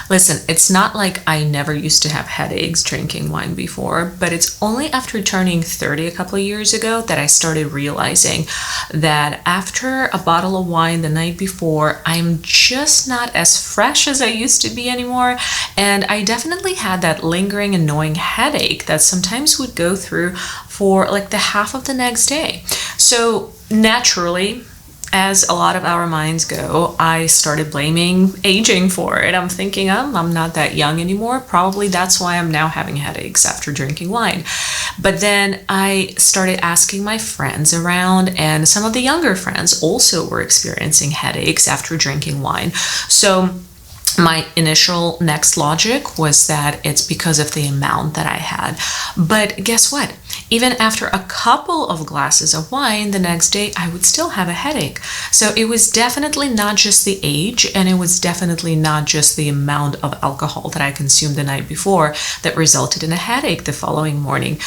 Listen, it's not like I never used to have headaches drinking wine before, but it's only after turning 30 a couple of years ago that I started realizing that after a bottle of wine the night before, I'm just not as fresh as I used to be anymore. And I definitely had that lingering, annoying headache that sometimes would go through for like the half of the next day. So naturally, as a lot of our minds go, I started blaming aging for it. I'm thinking, I'm not that young anymore. Probably that's why I'm now having headaches after drinking wine. But then I started asking my friends around, and some of the younger friends also were experiencing headaches after drinking wine. So my initial next logic was that it's because of the amount that I had. But guess what? Even after a couple of glasses of wine the next day, I would still have a headache. So it was definitely not just the age, and it was definitely not just the amount of alcohol that I consumed the night before that resulted in a headache the following morning.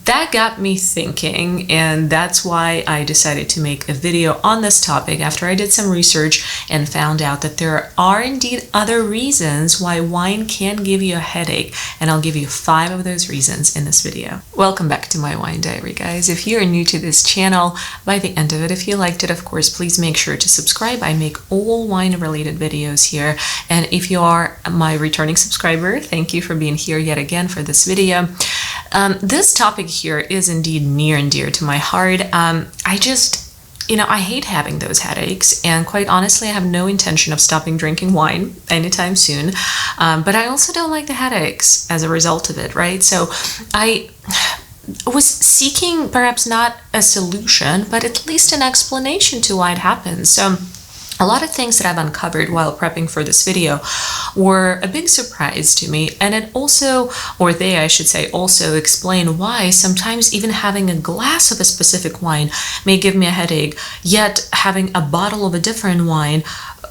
That got me thinking, and that's why I decided to make a video on this topic after I did some research and found out that there are indeed other reasons why wine can give you a headache, and I'll give you 5 of those reasons in this video. Welcome back to my wine diary, guys. If you're new to this channel, by the end of it, if you liked it, of course, please make sure to subscribe. I make all wine related videos here, and if you are my returning subscriber, thank you for being here yet again for this video. This topic here is indeed near and dear to my heart. I hate having those headaches, and quite honestly, I have no intention of stopping drinking wine anytime soon. But I also don't like the headaches as a result of it, right? So I was seeking perhaps not a solution, but at least an explanation to why it happens. So a lot of things that I've uncovered while prepping for this video were a big surprise to me, and it also, or they I should say, also explain why sometimes even having a glass of a specific wine may give me a headache, yet having a bottle of a different wine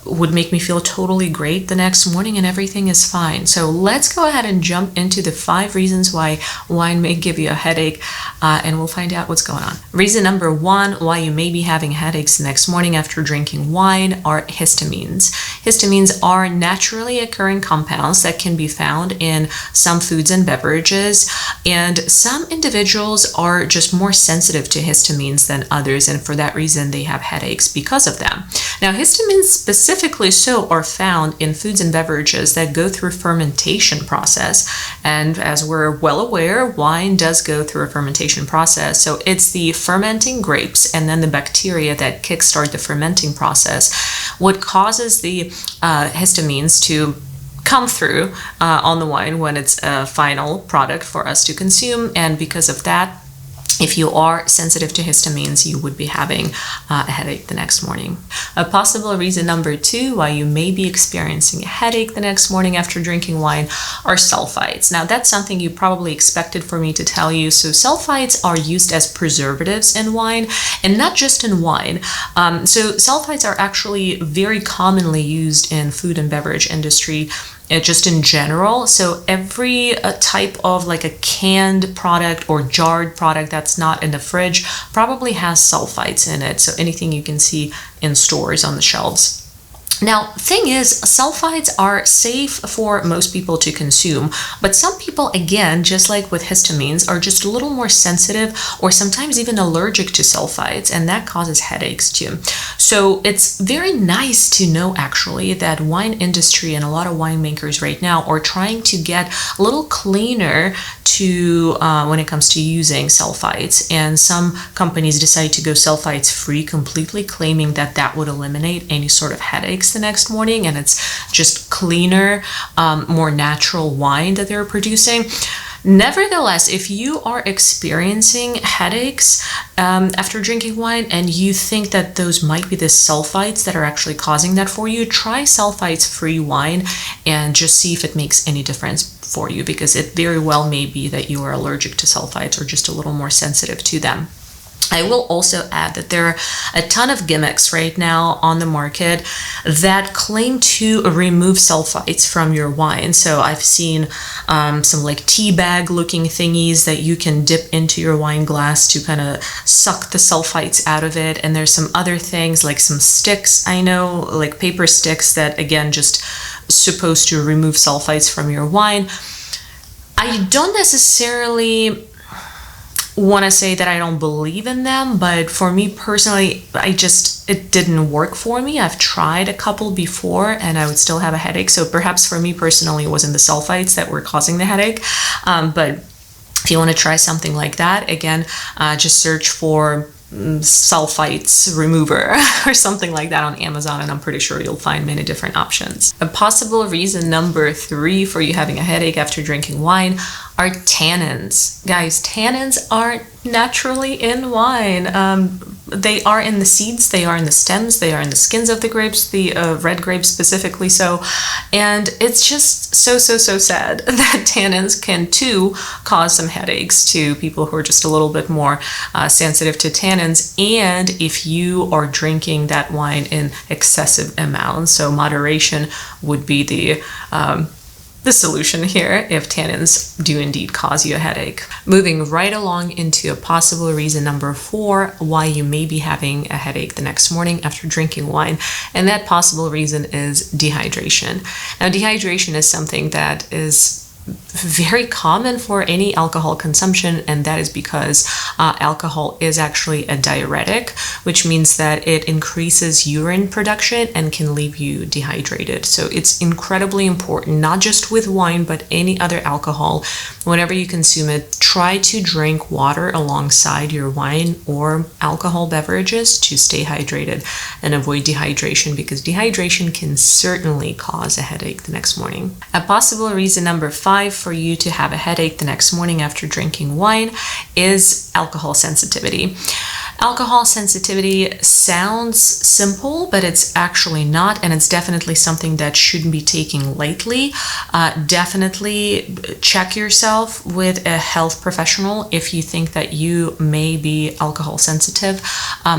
would make me feel totally great the next morning and everything is fine. So let's go ahead and jump into the 5 reasons why wine may give you a headache, and we'll find out what's going on. Reason number 1 why you may be having headaches the next morning after drinking wine are histamines. Histamines are naturally occurring compounds that can be found in some foods and beverages, and some individuals are just more sensitive to histamines than others, and for that reason they have headaches because of them. Now, histamines specifically so are found in foods and beverages that go through fermentation process, and as we're well aware, wine does go through a fermentation process. So it's the fermenting grapes and then the bacteria that kickstart the fermenting process what causes the histamines to come through on the wine when it's a final product for us to consume. And because of that, if you are sensitive to histamines, you would be having a headache the next morning. A possible reason number 2 why you may be experiencing a headache the next morning after drinking wine are sulfites. Now, that's something you probably expected for me to tell you. So sulfites are used as preservatives in wine, and not just in wine. So sulfites are actually very commonly used in food and beverage industry, just in general. So every type of like a canned product or jarred product that's not in the fridge probably has sulfites in it. So anything you can see in stores on the shelves. Now, thing is, sulfites are safe for most people to consume, but some people, again, just like with histamines, are just a little more sensitive or sometimes even allergic to sulfites, and that causes headaches too. So it's very nice to know actually that wine industry and a lot of winemakers right now are trying to get a little cleaner to when it comes to using sulfites, and some companies decide to go sulfites free completely, claiming that that would eliminate any sort of headaches the next morning, and it's just cleaner, more natural wine that they're producing. Nevertheless, if you are experiencing headaches after drinking wine and you think that those might be the sulfites that are actually causing that for you, try sulfites-free wine and just see if it makes any difference for you, because it very well may be that you are allergic to sulfites or just a little more sensitive to them. I will also add that there are a ton of gimmicks right now on the market that claim to remove sulfites from your wine. So I've seen some like tea bag looking thingies that you can dip into your wine glass to kind of suck the sulfites out of it. And there's some other things like some sticks, I know, like paper sticks that again just supposed to remove sulfites from your wine. I don't necessarily want to say that I don't believe in them, but for me personally, it didn't work for me. I've tried a couple before and I would still have a headache. So perhaps for me personally, it wasn't the sulfites that were causing the headache. But if you want to try something like that, again, just search for sulfites remover or something like that on Amazon, and I'm pretty sure you'll find many different options. A possible reason number 3 for you having a headache after drinking wine are tannins. Guys, tannins are naturally in wine. They are in the seeds, they are in the stems, they are in the skins of the grapes, the red grapes specifically so. And it's just so sad that tannins can too cause some headaches to people who are just a little bit more sensitive to tannins. And if you are drinking that wine in excessive amounts, so moderation would be the solution here if tannins do indeed cause you a headache. Moving right along into a possible reason number 4 why you may be having a headache the next morning after drinking wine, and that possible reason is dehydration. Now, dehydration is something that is very common for any alcohol consumption, and that is because alcohol is actually a diuretic, which means that it increases urine production and can leave you dehydrated. So it's incredibly important, not just with wine, but any other alcohol. Whenever you consume it, try to drink water alongside your wine or alcohol beverages to stay hydrated and avoid dehydration, because dehydration can certainly cause a headache the next morning. A possible reason number 5 for you to have a headache the next morning after drinking wine is alcohol sensitivity. Alcohol sensitivity sounds simple, but it's actually not, and it's definitely something that shouldn't be taken lightly. Definitely check yourself with a health professional if you think that you may be alcohol sensitive,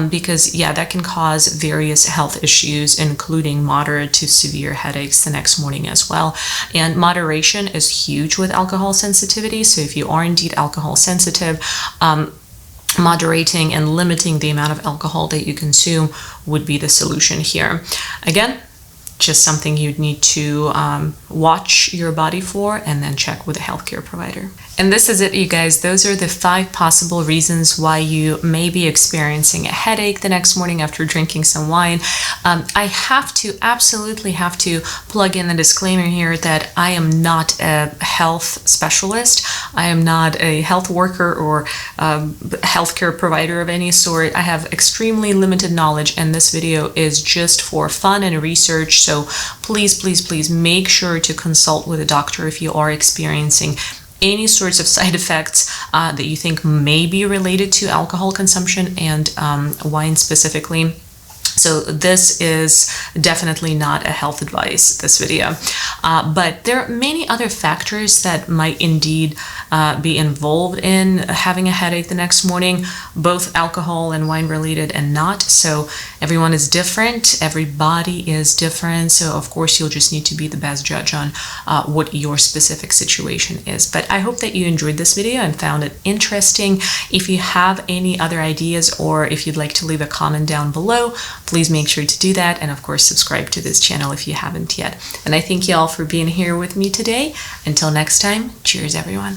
because yeah, that can cause various health issues, including moderate to severe headaches the next morning as well. And moderation is huge with alcohol sensitivity. So if you are indeed alcohol sensitive, moderating and limiting the amount of alcohol that you consume would be the solution here. Again, just something you'd need to watch your body for and then check with a healthcare provider. And this is it, you guys. Those are the 5 possible reasons why you may be experiencing a headache the next morning after drinking some wine. I absolutely have to plug in the disclaimer here that I am not a health specialist. I am not a health worker or healthcare provider of any sort. I have extremely limited knowledge, and this video is just for fun and research. So please make sure to consult with a doctor if you are experiencing any sorts of side effects that you think may be related to alcohol consumption and wine specifically. So this is definitely not a health advice, this video. But there are many other factors that might indeed be involved in having a headache the next morning, both alcohol and wine related and not. So everyone is different, every body is different. So of course you'll just need to be the best judge on what your specific situation is. But I hope that you enjoyed this video and found it interesting. If you have any other ideas or if you'd like to leave a comment down below, please make sure to do that, and of course subscribe to this channel if you haven't yet. And I thank you all for being here with me today. Until next time, cheers everyone.